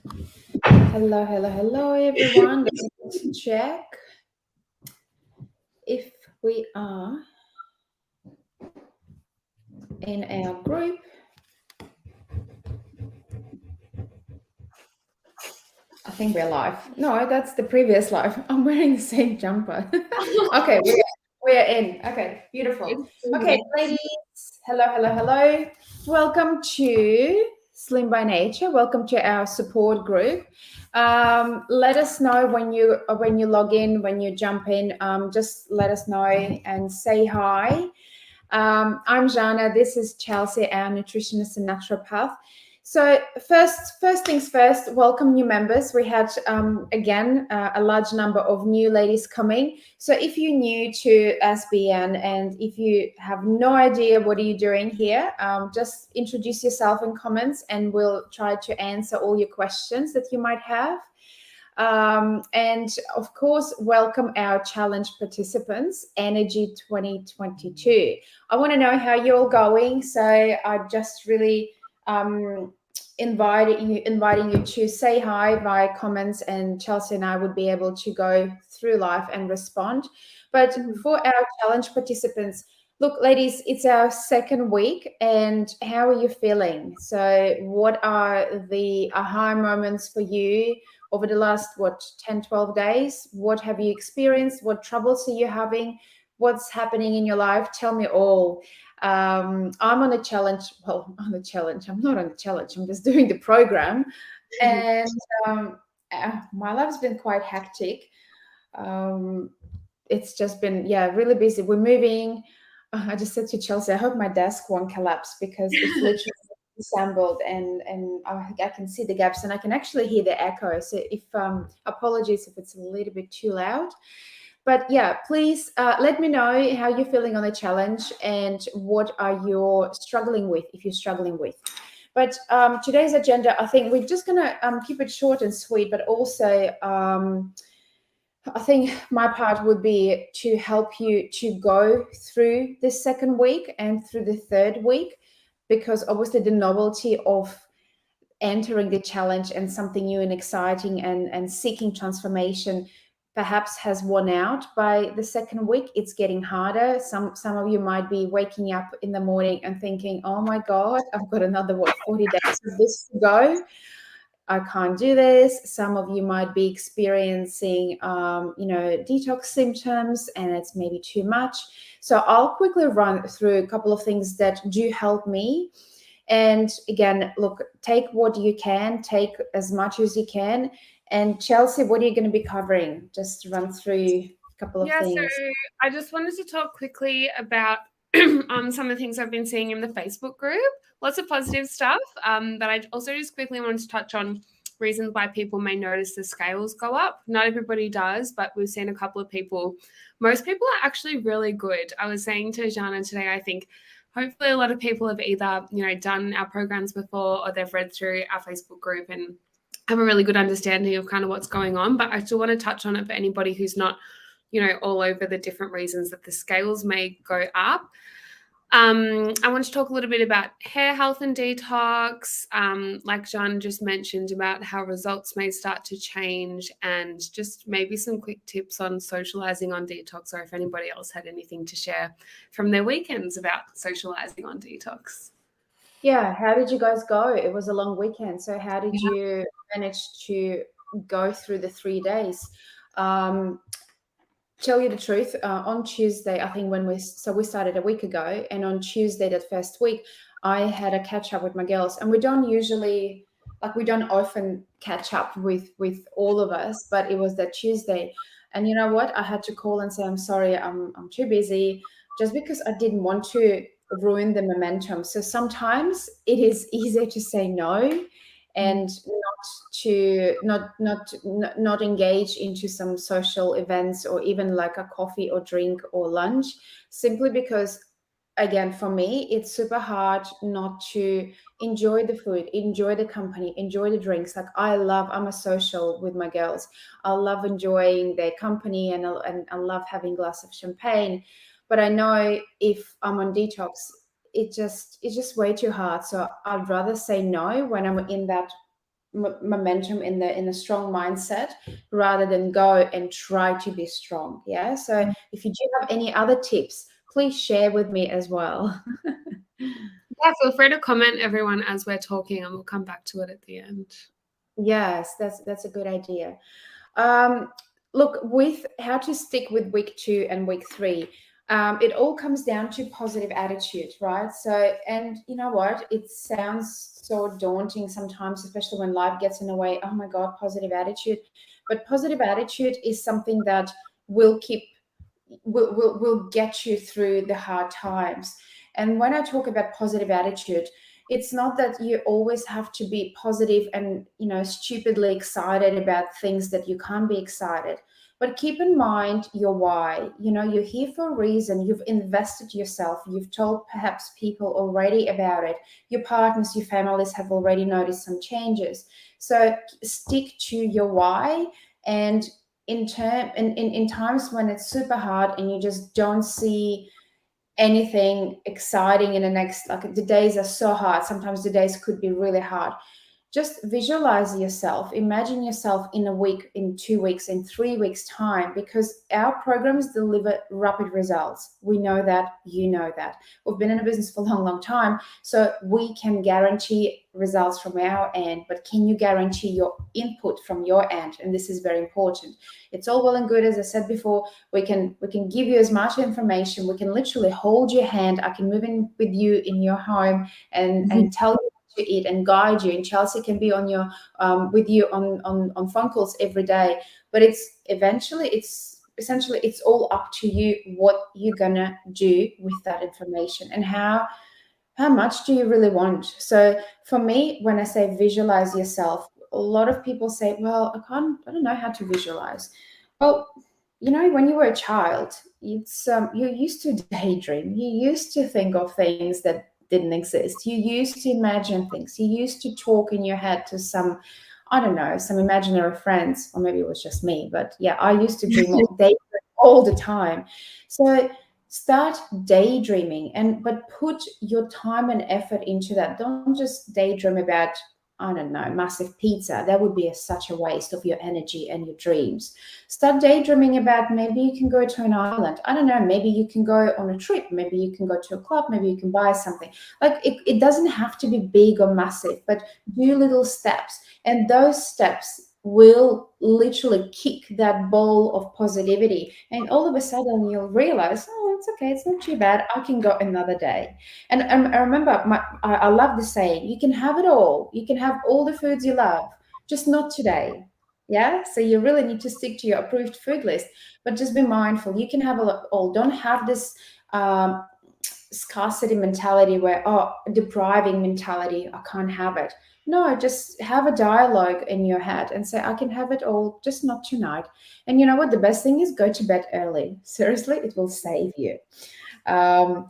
Hello, everyone. Let's check if we are in our group. I think we're live. No, that's the previous live. I'm wearing the same jumper. Okay, we're in. Okay, beautiful. Okay, ladies. Hello. Welcome to Slim by Nature. Welcome to our support group. Let us know when you log in, when you jump in. Just let us know and say hi. I'm Zhanna. This is Chelsea, our nutritionist and naturopath. So first things first, welcome new members. We had again a large number of new ladies coming. So if you're new to SBN and if you have no idea what are you doing here, just introduce yourself in comments and we'll try to answer all your questions that you might have. And of course, welcome our challenge participants, Energy 2022. I want to know how you're all going. So I just really inviting you to say hi via comments, and Chelsea and I would be able to go through life and respond. But for our challenge participants, look, ladies, it's our second week, and how are you feeling? So what are the aha moments for you over the last 10, 12 days? What have you experienced? What troubles are you having? What's happening in your life? Tell me all. I'm on a challenge. Well, on a challenge. I'm not on a challenge. I'm just doing the program. And my life's been quite hectic. It's just been, really busy. We're moving. I just said to Chelsea, I hope my desk won't collapse because it's literally assembled and I can see the gaps and I can actually hear the echo. So if apologies if it's a little bit too loud. But yeah, please let me know how you're feeling on the challenge and what are you struggling with, if you're struggling with. But today's agenda, I think we're just going to keep it short and sweet, but also I think my part would be to help you to go through this second week and through the third week, because obviously the novelty of entering the challenge and something new and exciting and seeking transformation perhaps has worn out by the second week. It's getting harder. Some of you might be waking up in the morning and thinking, oh my God, I've got another 40 days of this to go. I can't do this. Some of you might be experiencing, detox symptoms and it's maybe too much. So I'll quickly run through a couple of things that do help me. And again, look, take what you can, take as much as you can. And Chelsea, what are you going to be covering? Just run through a couple of things. So I just wanted to talk quickly about some of the things I've been seeing in the Facebook group. Lots of positive stuff. But I also just quickly wanted to touch on reasons why people may notice the scales go up. Not everybody does, but we've seen a couple of people. Most people are actually really good. I was saying to Zhanna today, I think hopefully a lot of people have either, done our programs before or they've read through our Facebook group and have a really good understanding of kind of what's going on. But I still want to touch on it for anybody who's not, all over the different reasons that the scales may go up. I want to talk a little bit about hair health and detox, like Zhanna just mentioned, about how results may start to change, and just maybe some quick tips on socializing on detox, or if anybody else had anything to share from their weekends about socializing on detox. Yeah, how did you guys go? It was a long weekend. So how did you manage to go through the 3 days? Tell you the truth, on Tuesday, I think we started a week ago, and on Tuesday, that first week, I had a catch up with my girls, and we don't often catch up with all of us, but it was that Tuesday. And you know what? I had to call and say, I'm sorry, I'm too busy, just because I didn't want to ruin the momentum. So sometimes it is easier to say no and not engage into some social events or even like a coffee or drink or lunch, simply because, again, for me, it's super hard not to enjoy the food, enjoy the company, enjoy the drinks. Like I'm a social with my girls. I love enjoying their company and I love having a glass of champagne. But I know if I'm on detox, it's just way too hard. So I'd rather say no when I'm in that momentum in the strong mindset rather than go and try to be strong. Yeah. So if you do have any other tips, please share with me as well. Yeah, feel free to comment, everyone, as we're talking, and we'll come back to it at the end. Yes, that's a good idea. Um, Look, with how to stick with week 2 and week 3, it all comes down to positive attitude, right? So, and you know what? It sounds so daunting sometimes, especially when life gets in the way. Oh my God, positive attitude. But positive attitude is something that will keep will get you through the hard times. And when I talk about positive attitude, it's not that you always have to be positive and, you know, stupidly excited about things that you can't be excited. But keep in mind your why. You know, you're here for a reason. You've invested yourself. You've told perhaps people already about it. Your partners, your families have already noticed some changes. So stick to your why. And in times when it's super hard and you just don't see anything exciting in the next, like the days are so hard, sometimes the days could be really hard, just visualize yourself, imagine yourself in a week, in 2 weeks, in 3 weeks time, because our programs deliver rapid results. We know that, you know that. We've been in a business for a long, long time, so we can guarantee results from our end, but can you guarantee your input from your end? And this is very important. It's all well and good, as I said before, we can give you as much information, we can literally hold your hand, I can move in with you in your home and tell you to eat and guide you, and Chelsea can be on your with you on phone calls every day, but it's essentially it's all up to you what you're gonna do with that information and how much do you really want. So for me, when I say visualize yourself, a lot of people say, well, I don't know how to visualize. Well, you know, when you were a child, it's you used to daydream, you used to think of things that didn't exist, you used to imagine things, you used to talk in your head to some, I don't know, some imaginary friends, or maybe it was just me, but yeah, I used to daydream all the time. So start daydreaming, and but put your time and effort into that. Don't just daydream about, I don't know, massive pizza. That would be such a waste of your energy and your dreams. Start daydreaming about, maybe you can go to an island. I don't know, maybe you can go on a trip. Maybe you can go to a club. Maybe you can buy something. Like it doesn't have to be big or massive, but do little steps. And those steps will literally kick that ball of positivity. And all of a sudden you'll realize, oh, it's okay. It's not too bad. I can go another day. And I remember, I love the saying, you can have it all. You can have all the foods you love, just not today. Yeah. So you really need to stick to your approved food list, but just be mindful. You can have it all. Don't have this scarcity mentality where, oh, depriving mentality, I can't have it. No, just have a dialogue in your head and say, I can have it all, just not tonight. And you know what? The best thing is, go to bed early. Seriously, it will save you. Um,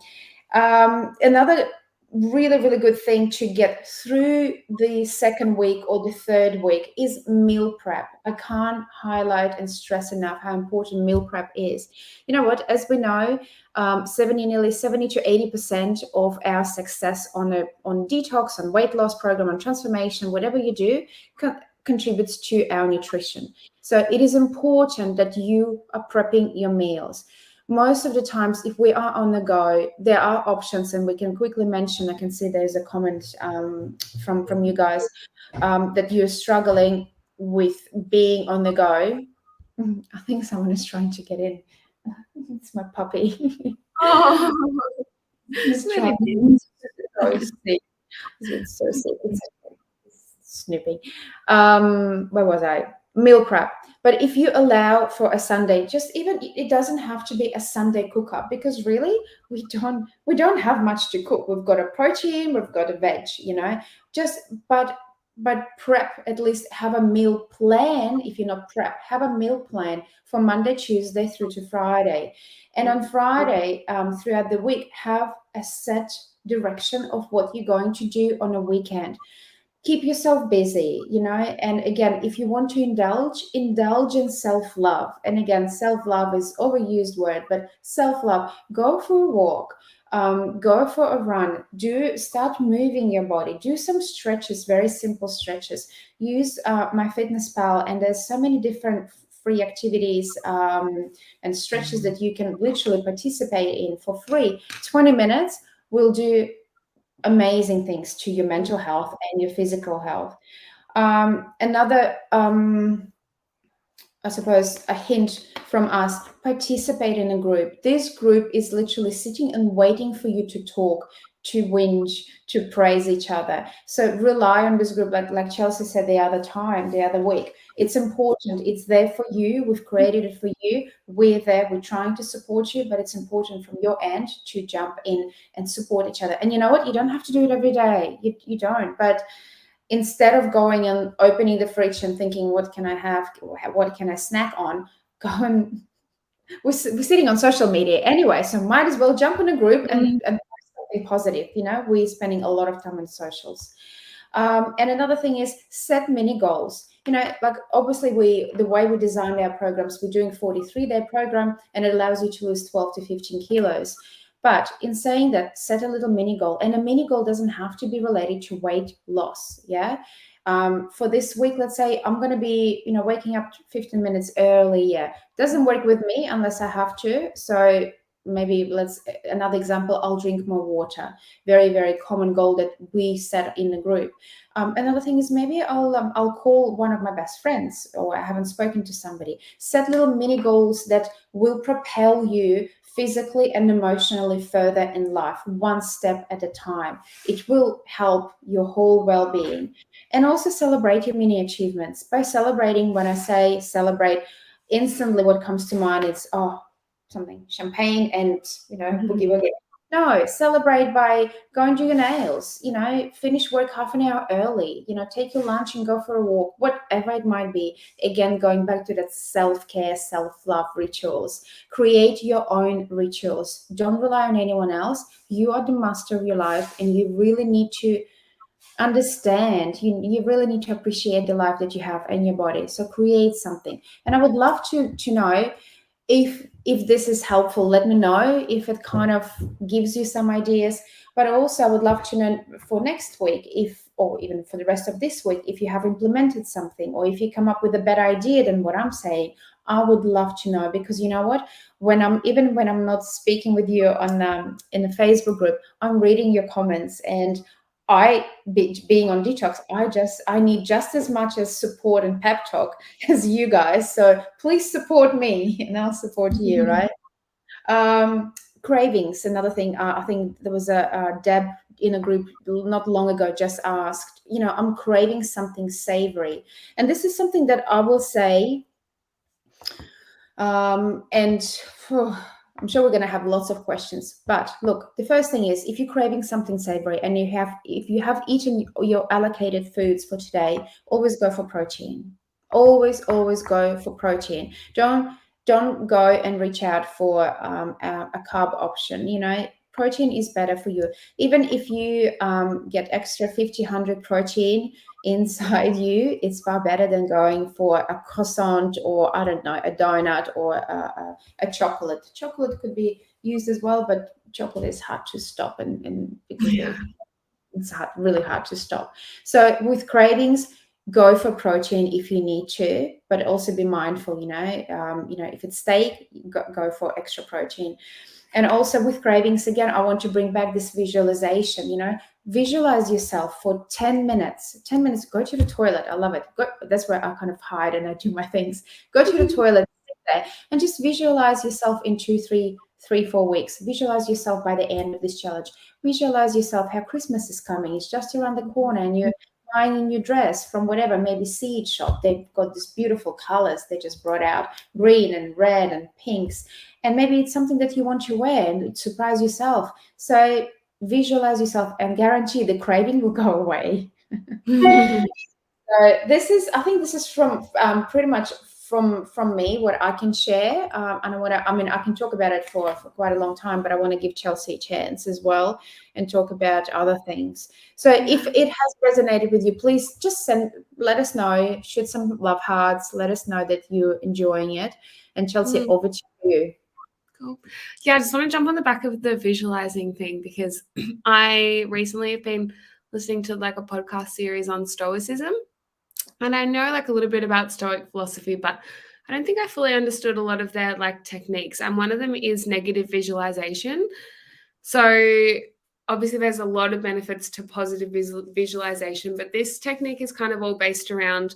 Another really, really good thing to get through the second week or the third week is meal prep. I can't highlight and stress enough how important meal prep is. You know what? As we know, nearly 70 to 80% of our success on detox, on weight loss program, on transformation, whatever you do, contributes to our nutrition. So it is important that you are prepping your meals. Most of the times, if we are on the go, there are options, and we can quickly mention. I can see there's a comment from you guys that you're struggling with being on the go. I think someone is trying to get in. It's my puppy. Oh, He's really trying. So sick. It's so sick. It's snooping. Where was I? Meal prep. But if you allow for a Sunday, just even, it doesn't have to be a Sunday cook up, because really we don't have much to cook. We've got a protein, we've got a veg, you know. Just but prep, at least have a meal plan. If you're not prep, have a meal plan for Monday, Tuesday through to Friday. And on Friday, throughout the week, have a set direction of what you're going to do on a weekend. Keep yourself busy, you know. And again, if you want to indulge in self-love. And again, self-love is overused word, but self-love, go for a walk, Go for a run. Start moving your body. Do some stretches, very simple stretches. Use MyFitnessPal, and there's so many different free activities and stretches that you can literally participate in for free. 20 minutes will do amazing things to your mental health and your physical health. Another I suppose a hint from us: participate in a group. This group is literally sitting and waiting for you to talk, to whinge, to praise each other. So rely on this group, like Chelsea said the other week. It's important. It's there for you. We've created it for you. We're there. We're trying to support you, but it's important from your end to jump in and support each other. And you know what? You don't have to do it every day. You don't. But instead of going and opening the fridge and thinking, what can I have? What can I snack on? Go and we're sitting on social media anyway, so might as well jump in a group and post something positive. We're spending a lot of time on socials. And another thing is set mini goals. Like obviously the way we designed our programs, we're doing 43-day program, and it allows you to lose 12 to 15 kilos. But in saying that, set a little mini goal, and a mini goal doesn't have to be related to weight loss. Yeah. For this week, let's say I'm going to be, waking up 15 minutes earlier. Doesn't work with me unless I have to. So maybe another example, I'll drink more water. Very, very common goal that we set in the group. Another thing is maybe I'll call one of my best friends, or I haven't spoken to somebody. Set little mini goals that will propel you physically and emotionally further in life, one step at a time. It will help your whole well-being. And also celebrate your mini achievements. By celebrating, when I say celebrate, instantly what comes to mind is something champagne and boogie woogie. No, celebrate by going to your nails, finish work half an hour early, take your lunch and go for a walk, whatever it might be. Again, going back to that self-care, self-love rituals. Create your own rituals. Don't rely on anyone else. You are the master of your life, and you really need to understand, you really need to appreciate the life that you have and your body. So create something. And I would love to know if this is helpful. Let me know if it kind of gives you some ideas. But also I would love to know for next week, or even for the rest of this week, if you have implemented something, or if you come up with a better idea than what I'm saying. I would love to know, because you know what, when I'm not speaking with you on in the Facebook group, I'm reading your comments, and being on Detox, I need just as much as support and pep talk as you guys. So please support me, and I'll support you, right? Cravings, another thing. I think there was a Deb in a group not long ago just asked, I'm craving something savory. And this is something that I will say, I'm sure we're going to have lots of questions. But look, the first thing is, if you're craving something savory and if you have eaten your allocated foods for today, always go for protein. Always go for protein. Don't go and reach out for a carb option. Protein is better for you. Even if you get extra 50, 100 protein inside you, it's far better than going for a croissant, or I don't know, a donut, or a chocolate. Chocolate could be used as well, but chocolate is hard to stop, and because it's really hard to stop. So with cravings, go for protein if you need to, but also be mindful. If it's steak, go for extra protein. And also with cravings, again, I want to bring back this visualization. Visualize yourself for 10 minutes. 10 minutes, go to the toilet. I love it. That's where I kind of hide and I do my things. Go to the toilet, sit there, and just visualize yourself in 2, 3, 4 weeks. Visualize yourself by the end of this challenge. Visualize yourself how Christmas is coming. It's just around the corner, and you're buying a new dress from whatever, maybe seed shop. They've got these beautiful colors they just brought out, green and red and pinks. And maybe it's something that you want to wear and surprise yourself. So visualize yourself, and guarantee the craving will go away. So I think this is from pretty much from me, what I can share. And I can talk about it for quite a long time, but I want to give Chelsea a chance as well and talk about other things. So if it has resonated with you, please just let us know, shoot some love hearts, let us know that you're enjoying it. And Chelsea, over to you. Cool. Yeah, I just want to jump on the back of the visualizing thing because I recently have been listening to like a podcast series on Stoicism. And I know like a little bit about Stoic philosophy, but I don't think I fully understood a lot of their like techniques. And one of them is negative visualization. So obviously there's a lot of benefits to positive visualization, but this technique is kind of all based around,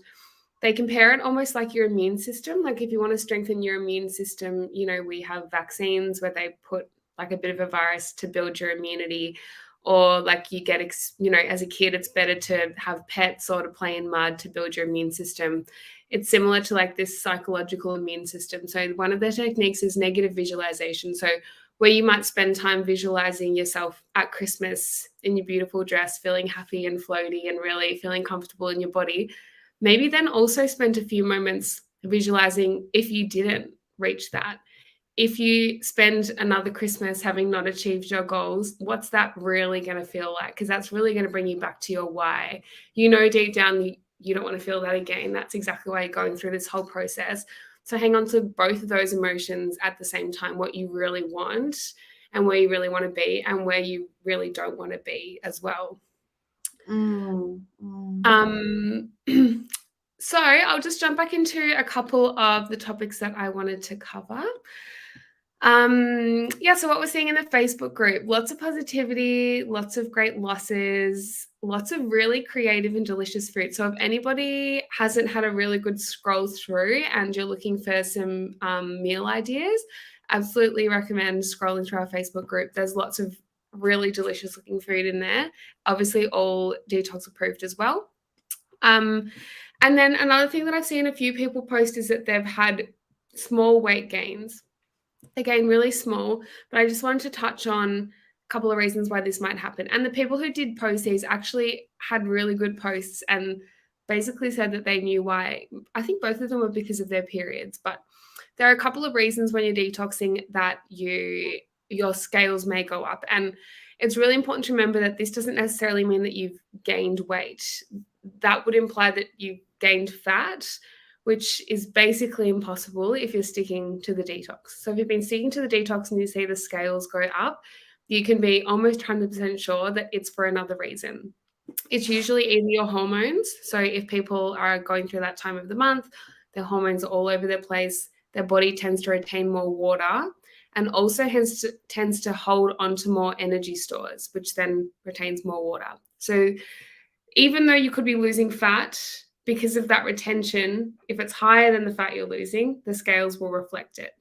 they compare it almost like your immune system. Like if you want to strengthen your immune system, you know, we have vaccines where they put like a bit of a virus to build your immunity, or like you get, you know, as a kid, it's better to have pets or to play in mud to build your immune system. It's similar to like this psychological immune system. So one of the techniques is negative visualization. So where you might spend time visualizing yourself at Christmas in your beautiful dress, feeling happy and floaty and really feeling comfortable in your body. Maybe then also spend a few moments visualizing if you didn't reach that. If you spend another Christmas having not achieved your goals, what's that really going to feel like? Because that's really going to bring you back to your why. You know, deep down, you don't want to feel that again. That's exactly why you're going through this whole process. So hang on to both of those emotions at the same time, what you really want and where you really want to be and where you really don't want to be as well. So I'll just jump back into a couple of the topics that I wanted to cover. So what we're seeing in the Facebook group, lots of positivity, lots of great losses, lots of really creative and delicious food. So if anybody hasn't had a really good scroll through and you're looking for some meal ideas, absolutely recommend scrolling through our Facebook group. There's lots of really delicious looking food in there, obviously all detox approved as well. And then another thing that I've seen a few people post is that they've had small weight gains. Again, really small, but I just wanted to touch on a couple of reasons why this might happen. And the people who did post these actually had really good posts and basically said that they knew why. I think both of them were because of their periods, but there are a couple of reasons when you're detoxing that your scales may go up. And it's really important to remember that this doesn't necessarily mean that you've gained weight. That would imply that you gained fat, which is basically impossible if you're sticking to the detox. So if you've been sticking to the detox and you see the scales go up, you can be almost 100% sure that it's for another reason. It's usually either your hormones. So if people are going through that time of the month, their hormones are all over their place, their body tends to retain more water and also tends to hold onto more energy stores, which then retains more water. So even though you could be losing fat, because of that retention, if it's higher than the fat you're losing, the scales will reflect it.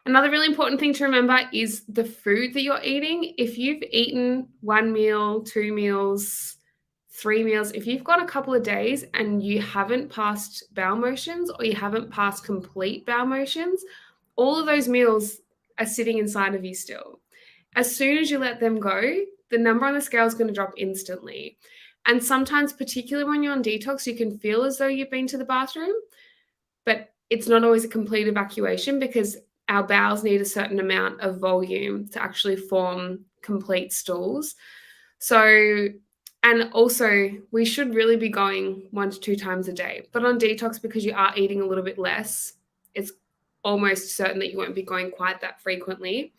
Another really important thing to remember is the food that you're eating. If you've eaten 1 meal, 2 meals, 3 meals, if you've got a couple of days and you haven't passed bowel motions or you haven't passed complete bowel motions, all of those meals are sitting inside of you still. As soon as you let them go, the number on the scale is going to drop instantly. And sometimes, particularly when you're on detox, you can feel as though you've been to the bathroom, but it's not always a complete evacuation because our bowels need a certain amount of volume to actually form complete stools. So, and also we should really be going 1 to 2 times a day. But on detox, because you are eating a little bit less, it's almost certain that you won't be going quite that frequently.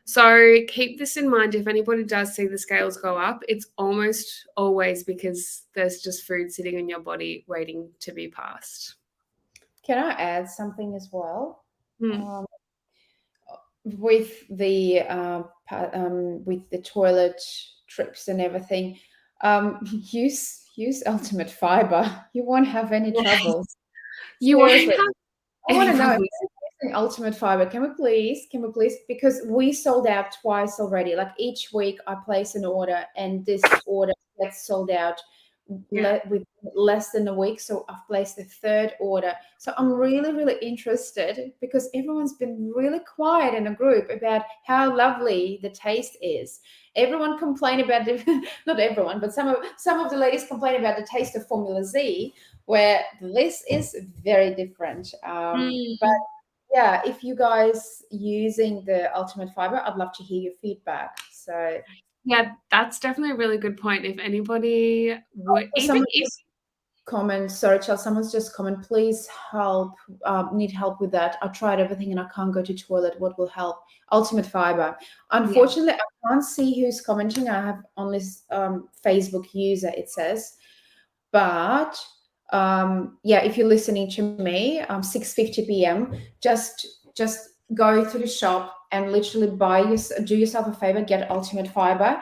So keep this in mind. If anybody does see the scales go up, it's almost always because there's just food sitting in your body waiting to be passed. Can I add something as well? With the toilet trips and everything, use Ultimate Fiber. You won't have any troubles. You won't have I want to know. Ultimate Fiber, can we please, because we sold out twice already. Like each week I place an order and this order gets sold out with less than a week. So I've placed the third order. So I'm really, really interested because everyone's been really quiet in a group about how lovely the taste is. Everyone complained about not everyone, but some of the ladies complain about the taste of Formula Z, where this is very different. But yeah, if you guys using the Ultimate Fiber, I'd love to hear your feedback. So yeah, that's definitely a really good point. If anybody would, comment, sorry, Chelsea, someone's just comment, please help, need help with that. I tried everything and I can't go to toilet. What will help? Ultimate Fiber. Unfortunately, I can't see who's commenting. I have only Facebook user, it says. But yeah, if you're listening to me, 6:50 p.m., just go to the shop and literally do yourself a favor, get Ultimate Fiber.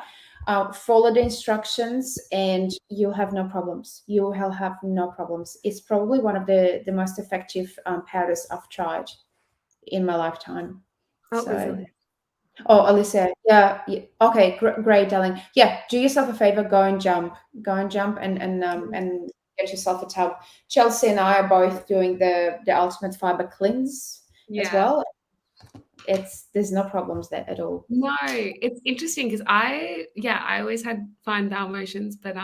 Follow the instructions and you'll have no problems. You will have no problems. It's probably one of the most effective powders I've tried in my lifetime. Alyssa, yeah. Okay, great, darling. Yeah, do yourself a favor, go and jump and get yourself a tub. Chelsea and I are both doing the Ultimate Fiber cleanse as well. There's no problems there at all. No, it's interesting because I always had fine bowel motions, but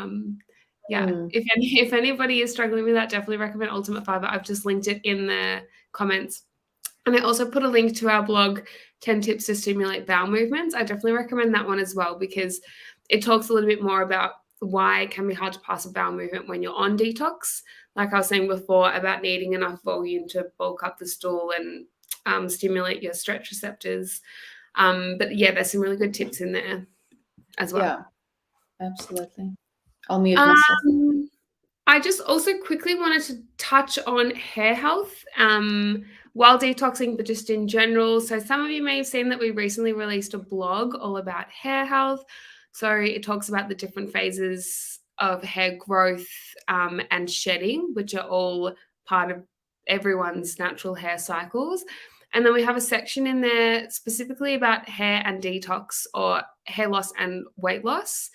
if anybody is struggling with that, definitely recommend Ultimate Fiber. I've just linked it in the comments. And I also put a link to our blog, 10 Tips to Stimulate Bowel Movements. I definitely recommend that one as well because it talks a little bit more about why it can be hard to pass a bowel movement when you're on detox. Like I was saying before about needing enough volume to bulk up the stool and stimulate your stretch receptors. But yeah, there's some really good tips in there as well. Yeah, absolutely. I'll mute myself. I just also quickly wanted to touch on hair health while detoxing, but just in general. So some of you may have seen that we recently released a blog all about hair health. So it talks about the different phases of hair growth and shedding, which are all part of everyone's natural hair cycles. And then we have a section in there specifically about hair and detox or hair loss and weight loss.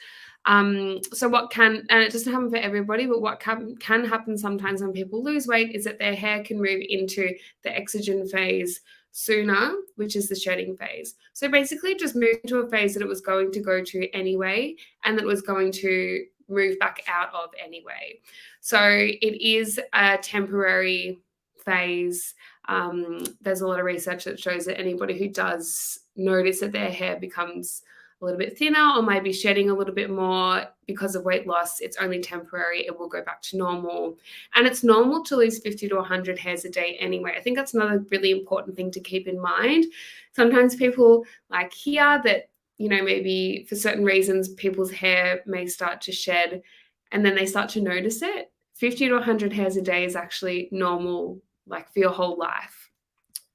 So what can, and it doesn't happen for everybody, but what can happen sometimes when people lose weight is that their hair can move into the exogen phase sooner, which is the shedding phase. So basically just move into a phase that it was going to go to anyway, and that was going to move back out of anyway. So it is a temporary phase. There's a lot of research that shows that anybody who does notice that their hair becomes a little bit thinner or maybe shedding a little bit more because of weight loss, it's only temporary. It will go back to normal. And it's normal to lose 50 to 100 hairs a day anyway. I think that's another really important thing to keep in mind. Sometimes people like hear that, you know, maybe for certain reasons people's hair may start to shed and then they start to notice it. 50 to 100 hairs a day is actually normal, like for your whole life.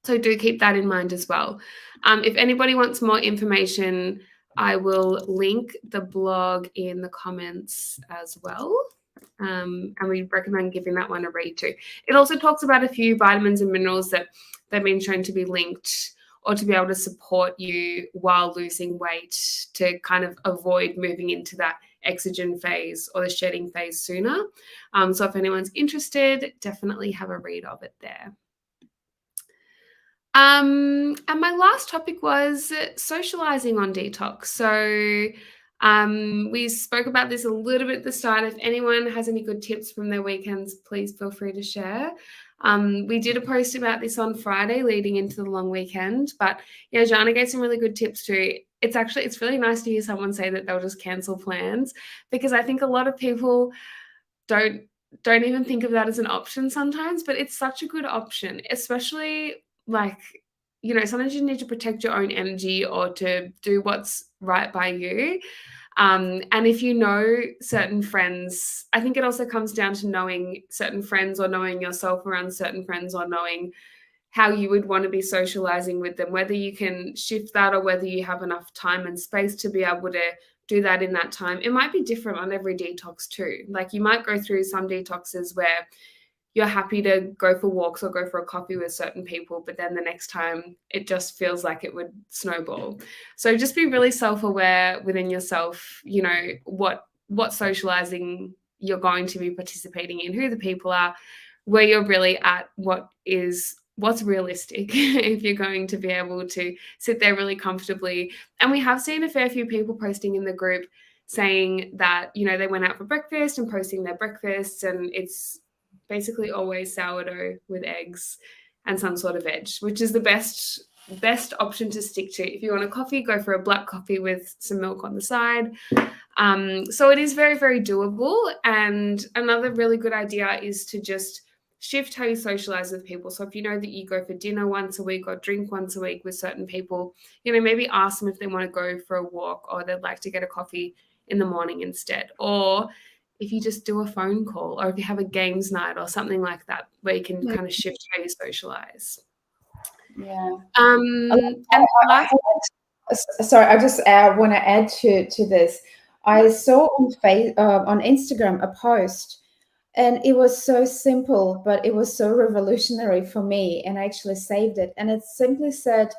So do keep that in mind as well. If anybody wants more information, I will link the blog in the comments as well. And we recommend giving that one a read too. It also talks about a few vitamins and minerals that they've been shown to be linked or to be able to support you while losing weight to kind of avoid moving into that exogen phase or the shedding phase sooner. So if anyone's interested, definitely have a read of it there. And my last topic was socializing on detox. So we spoke about this a little bit at the start. If anyone has any good tips from their weekends, please feel free to share. We did a post about this on Friday leading into the long weekend, but yeah, Zhanna gave some really good tips too. It's really nice to hear someone say that they'll just cancel plans, because I think a lot of people don't even think of that as an option sometimes, but it's such a good option, especially like, you know, sometimes you need to protect your own energy or to do what's right by you. And if you know certain friends, I think it also comes down to knowing certain friends or knowing yourself around certain friends or knowing how you would want to be socializing with them, whether you can shift that or whether you have enough time and space to be able to do that in that time. It might be different on every detox too. Like you might go through some detoxes where you're happy to go for walks or go for a coffee with certain people, but then the next time it just feels like it would snowball. So just be really self-aware within yourself, you know, what socializing you're going to be participating in, who the people are, where you're really at, what's realistic if you're going to be able to sit there really comfortably. And we have seen a fair few people posting in the group saying that, you know, they went out for breakfast and posting their breakfasts, and it's basically always sourdough with eggs and some sort of veg, which is the best best option to stick to. If you want a coffee, go for a black coffee with some milk on the side. So it is very, very doable. And another really good idea is to just shift how you socialize with people. So if you know that you go for dinner once a week or drink once a week with certain people, maybe ask them if they want to go for a walk or they'd like to get a coffee in the morning instead. Or if you just do a phone call, or if you have a games night or something like that, where you can kind of shift how you socialize. Yeah. And last, Sorry, I just want to add to this. I saw on Instagram a post, and it was so simple, but it was so revolutionary for me, and I actually saved it. And it simply said,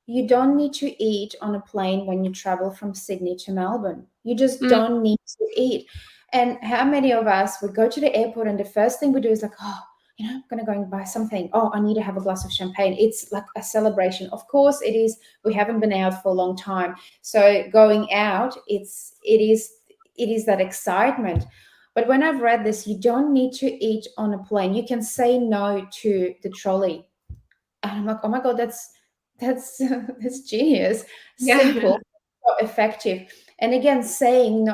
you don't need to eat on a plane when you travel from Sydney to Melbourne. You just don't need to eat. And how many of us would go to the airport and the first thing we do is like, oh, I'm going to go and buy something. Oh, I need to have a glass of champagne. It's like a celebration. Of course it is. We haven't been out for a long time. So going out, it is that excitement. But when I've read this, you don't need to eat on a plane. You can say no to the trolley. And I'm like, oh my God, that's that's genius. Simple, effective. And again, saying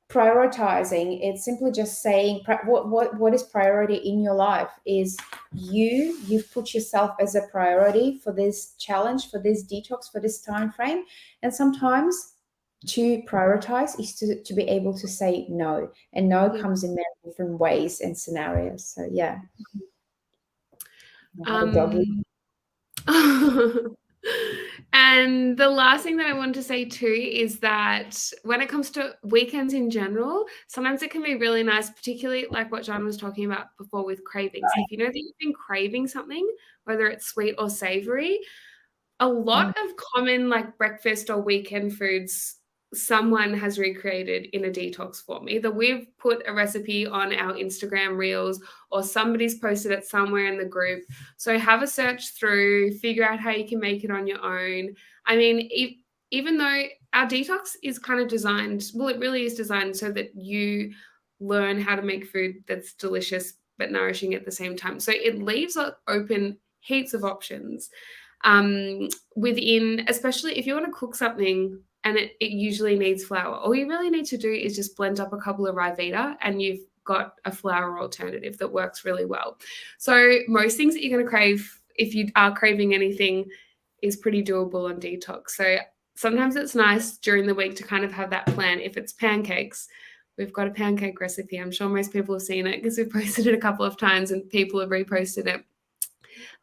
prioritizing, it's simply just saying what is priority in your life is you've put yourself as a priority for this challenge, for this detox, for this time frame. And sometimes to prioritize is to be able to say no, and no comes in many different ways and scenarios. So yeah. And the last thing that I want to say too is that when it comes to weekends in general, sometimes it can be really nice, particularly like what John was talking about before with cravings. Right. If you know that you've been craving something, whether it's sweet or savory, a lot of common like breakfast or weekend foods someone has recreated in a detox form. Either we've put a recipe on our Instagram reels or somebody's posted it somewhere in the group. So have a search through, figure out how you can make it on your own. I mean, even though our detox is kind of designed, well, it really is designed so that you learn how to make food that's delicious but nourishing at the same time. So it leaves open heaps of options within, especially if you want to cook something and it usually needs flour. All you really need to do is just blend up a couple of Rivita and you've got a flour alternative that works really well. So most things that you're going to crave, if you are craving anything, is pretty doable on detox. So sometimes it's nice during the week to kind of have that plan. If it's pancakes, we've got a pancake recipe. I'm sure most people have seen it because we've posted it a couple of times and people have reposted it.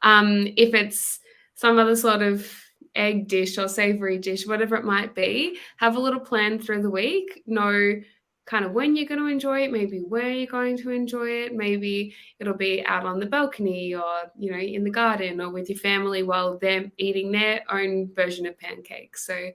If it's some other sort of egg dish or savory dish, whatever it might be, have a little plan through the week, know kind of when you're going to enjoy it, maybe where you're going to enjoy it. Maybe it'll be out on the balcony or, in the garden or with your family while they're eating their own version of pancakes. So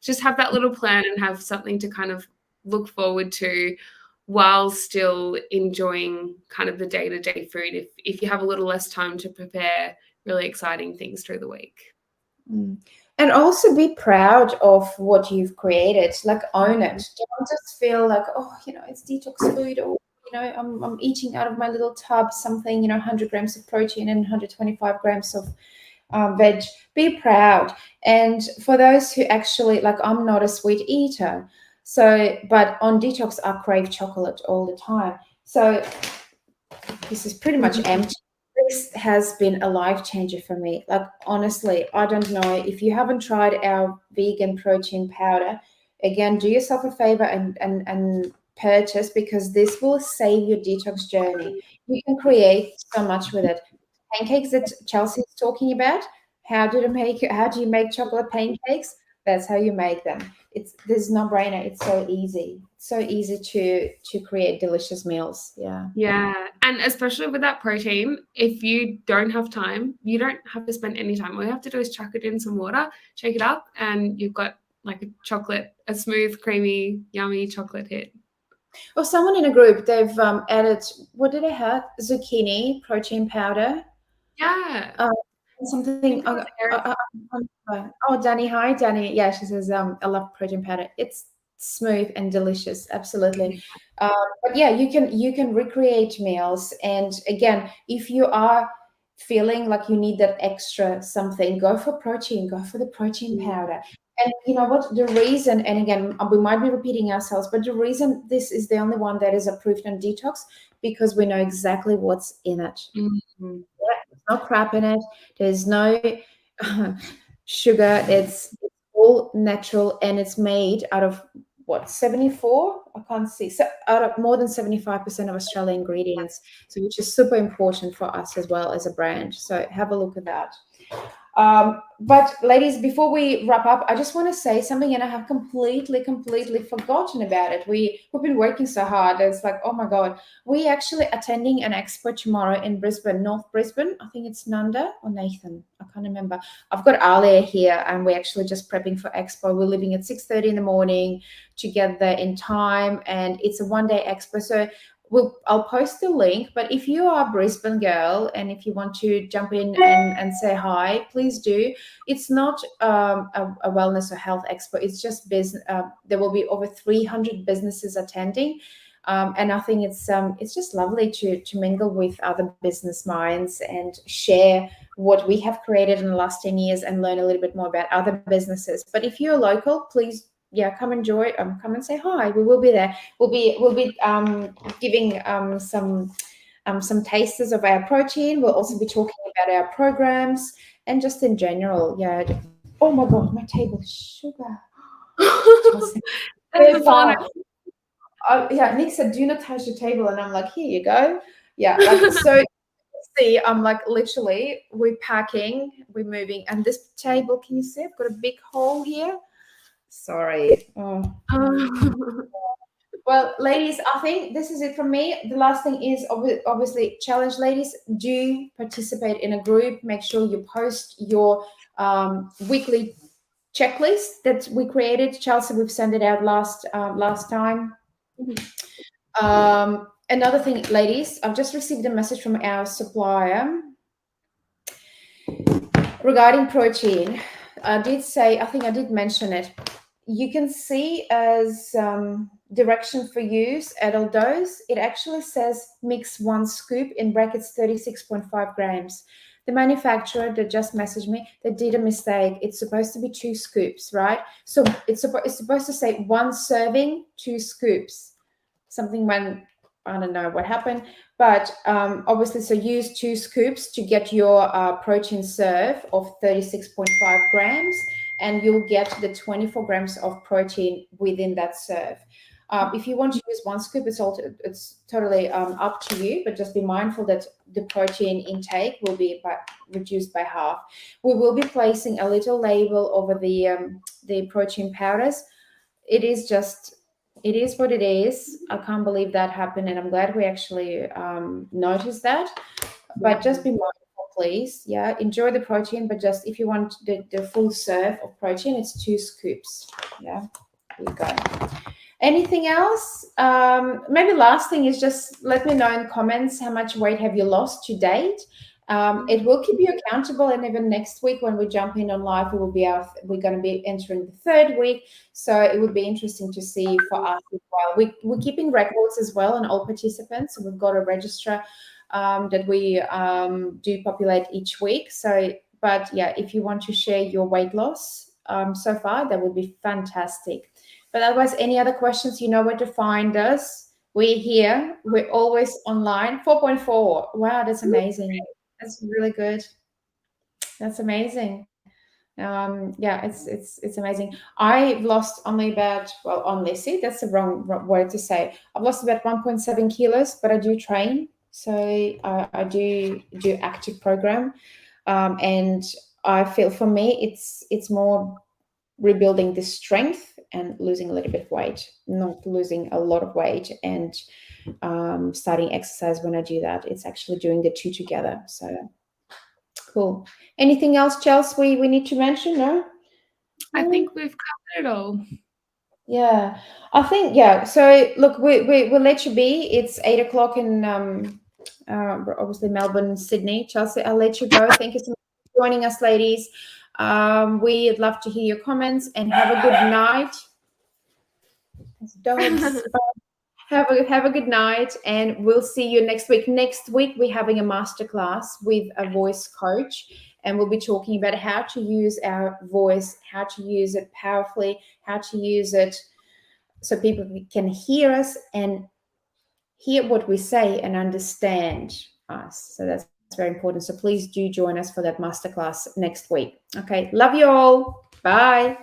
just have that little plan and have something to kind of look forward to while still enjoying kind of the day-to-day food if you have a little less time to prepare really exciting things through the week. And also be proud of what you've created, like own it. Don't just feel like, oh, it's detox food, or, I'm eating out of my little tub something, 100 grams of protein and 125 grams of veg. Be proud. And for those who actually, like, I'm not a sweet eater. So, but on detox, I crave chocolate all the time. So this is pretty much empty. This has been a life changer for me. Like, honestly, I don't know if you haven't tried our vegan protein powder. Again, do yourself a favor and purchase, because this will save your detox journey. You can create so much with it. Pancakes that Chelsea is talking about. How do you make chocolate pancakes? That's how you make them. There's no brainer. It's so easy. It's so easy to create delicious meals. Yeah. Yeah. And especially with that protein, if you don't have time, you don't have to spend any time. All you have to do is chuck it in some water, shake it up, and you've got like a smooth, creamy, yummy chocolate hit. Or someone in a group, they've added, what did they have? Zucchini protein powder. Yeah. Something. Danny. Hi, Danny. Yeah, she says, I love protein powder. It's smooth and delicious. Absolutely. But yeah, you can recreate meals. And again, if you are feeling like you need that extra something, go for protein, go for the protein powder. And you know what? The reason, and again, we might be repeating ourselves, but the reason this is the only one that is approved on detox, because we know exactly what's in it. Mm-hmm. There's no crap in it. There's no sugar. It's all natural, and it's made out of what, 74? I can't see. So out of more than 75% of Australian ingredients, so which is super important for us as well as a brand. So have a look at that. But ladies, before we wrap up, I just want to say something, and I have completely forgotten about it. We've been working so hard. It's like, oh my God, we actually attending an expo tomorrow in Brisbane, North Brisbane. I think it's Nanda or Nathan. I can't remember. I've got Alia here, and we're actually just prepping for expo. We're leaving at 6:30 in the morning to get there in time, and it's a one-day expo. So I'll post the link, but if you are a Brisbane girl and if you want to jump in and say hi, please do. It's not a wellness or health expo. It's just business. There will be over 300 businesses attending, and I think it's just lovely to mingle with other business minds and share what we have created in the last 10 years and learn a little bit more about other businesses. But if you're local, please, yeah, come enjoy. Come and say hi. We will be there. We'll be giving some tasters of our protein. We'll also be talking about our programs and just in general. Yeah. Oh my God, my table is sugar. That's the fun. Yeah, Nick said, "Do not touch the table," and I'm like, "Here you go." Yeah, like so. See, I'm like literally, we're packing, we're moving, and this table, can you see? I've got a big hole here. Sorry. Oh. Well, ladies, I think this is it from me. The last thing is obviously challenge, ladies. Do participate in a group. Make sure you post your weekly checklist that we created. Chelsea, we've sent it out last time. Another thing, ladies, I've just received a message from our supplier regarding protein. I think I did mention it. You can see as direction for use, adult dose, it actually says mix 1 scoop in brackets 36.5 grams. The manufacturer that just messaged me, they did a mistake. It's supposed to be 2 scoops, right? So it's supposed to say 1 serving, 2 scoops. Something went, I don't know what happened, but obviously, so use 2 scoops to get your protein serve of 36.5 grams, and you'll get the 24 grams of protein within that serve. If you want to use 1 scoop, it's totally up to you, but just be mindful that the protein intake will be reduced by half. We will be placing a little label over the protein powders. It is what it is. I can't believe that happened, and I'm glad we actually noticed that. But just be mindful, please. Yeah, enjoy the protein, but just if you want the full serve of protein, it's 2 scoops. Yeah, there you go. Anything else? Maybe last thing is just let me know in comments how much weight have you lost to date. It will keep you accountable, and even next week when we jump in on live, we're going to be entering the 3rd week. So it would be interesting to see for us as well. We're keeping records as well on all participants. So we've got a registrar that we do populate each week. So, but yeah, if you want to share your weight loss so far, that would be fantastic. But otherwise, any other questions, you know where to find us. We're here. We're always online. 4.4. Wow, that's amazing. That's really good. That's amazing. Yeah, it's amazing. I've lost only about, well, only, see, that's the wrong word to say. I've lost about 1.7 kilos, but I do train. So I do active program. And I feel for me, it's more rebuilding the strength and losing a little bit of weight, not losing a lot of weight, and starting exercise when I do that. It's actually doing the two together. So cool. Anything else, Chelsea, we need to mention? No? I think we've covered it all. Yeah, I think, yeah. So look, we'll let you be. It's 8 o'clock in obviously Melbourne, Sydney. Chelsea, I'll let you go. Thank you so much for joining us, ladies. We'd love to hear your comments, and have a good night. Dogs. Have a good night, and we'll see you next week. Next week, we're having a masterclass with a voice coach, and we'll be talking about how to use our voice, how to use it powerfully, how to use it so people can hear us and hear what we say and understand us. So that's very important. So please do join us for that masterclass next week. Okay, love you all. Bye.